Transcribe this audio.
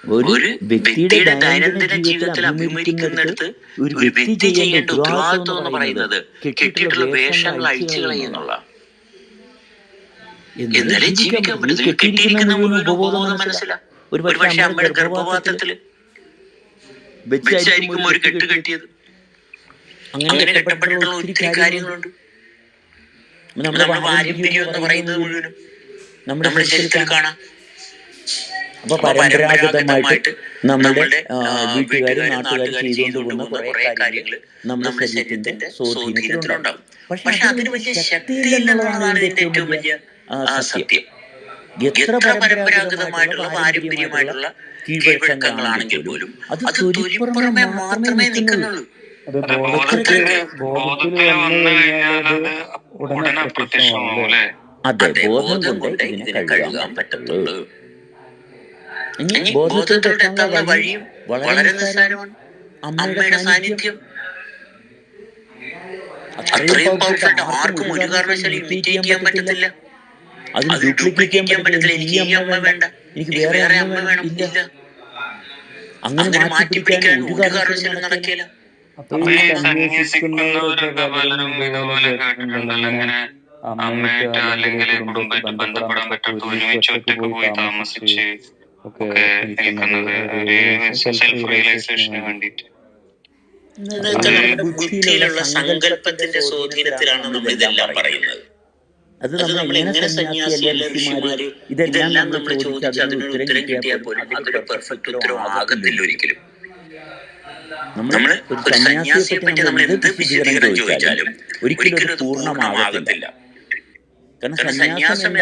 ഒരു വ്യക്തിയുടെ ദൈനംദിന ജീവിതത്തിൽ അഭിമുഖീകരിക്കുന്നിടത്ത് ഒരു വ്യക്തി ചെയ്യേണ്ട ഉത്തരവാദിത്വം എന്ന് പറയുന്നത് കെട്ടിയിട്ടുള്ള വേഷങ്ങൾ അഴിച്ചു കളയുന്നുള്ള. എന്നാലേ ജീവിക്കാൻ പറ്റത്തില്ല. കെട്ടിയിരിക്കുന്ന മുഴുവൻ ഉപബോധ മനസ്സിലാ. ഒരു പക്ഷെ അമ്മയുടെ ഗർഭപാത്രത്തില് വെച്ചായിരിക്കും ഒരു കെട്ട് കെട്ടിയത്. അങ്ങനെ കെട്ടപ്പെട്ടിട്ടുള്ള ഒത്തിരി കാര്യങ്ങളുണ്ട്. നമ്മുടെ പാരമ്പര്യം എന്ന് പറയുന്നത് മുഴുവനും നമ്മുടെ ശരീരത്തിൽ കാണാം. അപ്പൊ പരമ്പരാഗതമായിട്ട് നമ്മുടെ വീട്ടുകാരും നാട്ടുകാരും ചെയ്തുകൊണ്ട് പോകുന്ന കുറെ കാര്യങ്ങൾ നമ്മുടെ ശരീരത്തിന്റെ സ്വാധീനത്തിലുണ്ടാവും. പക്ഷെ അതിന് വലിയ ശക്തിയില്ലെന്നുള്ളതാണ് ഇതിന്റെ ഏറ്റവും വലിയ സത്യം. എത്ര പരമ്പരാഗതമായിട്ടുള്ള പാരമ്പര്യമായിട്ടുള്ള കീഴ്വഴക്കങ്ങളാണെങ്കിൽ പോലും അത് തൊലിപ്പുറമെ മാത്രമേ നിൽക്കുന്നുള്ളൂ. അതെ, ബോധം കൊണ്ട് ഇതിനെ കഴുകാൻ പറ്റുള്ളൂ. ഇനി ബോധത്തിലോട്ട് എത്താനുള്ള വഴിയും വളരെ നിസ്സാരമാണ്. അമ്മയുടെ സാന്നിധ്യം അത്രയും പവർഫുൾ, ആർക്കും ഒരു കാരണവശാലും ഇമിറ്റേറ്റ് ചെയ്യാൻ പറ്റത്തില്ല, അത് ഡ്യൂപ്ലിക്കേറ്റ് ചെയ്യാൻ പറ്റത്തില്ല. എനിക്ക് ഈ അമ്മ വേണ്ട, എനിക്ക് വേറെ അമ്മ വേണം, ഇല്ല. അങ്ങനെ മാറ്റിപ്പിടിക്കാൻ ഒരു കാരണവശാലും നടക്കില്ല. അമ്മയായിട്ട് അല്ലെങ്കിൽ കുടുംബമായിട്ട് ബന്ധപ്പെടാൻ പറ്റാത്ത ഒരുമിച്ച് ഒറ്റയ്ക്ക് പോയി താമസിച്ച് ഒക്കെ നിൽക്കുന്നത് സെൽഫ് റിയലൈസേഷന് വേണ്ടിയിട്ട്. ബുദ്ധിയിലുള്ള സങ്കല്പത്തിന്റെ സ്വാധീനത്തിലാണ് നമ്മൾ ഇതെല്ലാം പറയുന്നത്. അത് നമ്മൾ എങ്ങനെ സന്യാസിയല്ല ഋഷിമാര് ഇതെല്ലാം നമ്മൾ ചോദിച്ച് അതിനൊരു ഉത്തരം കിട്ടിയാൽ പോലും അതൊരു പെർഫെക്റ്റ് ഉത്തരം ആകത്തില്ല ഒരിക്കലും. നമ്മൾ ഒരു സന്യാസിയെ പറ്റി നമ്മൾ എന്ത് വിശദീകരണം ചോദിച്ചാലും ഒരിക്കലും അത് പൂർണ്ണമാകത്തില്ല. കാരണം സന്യാസം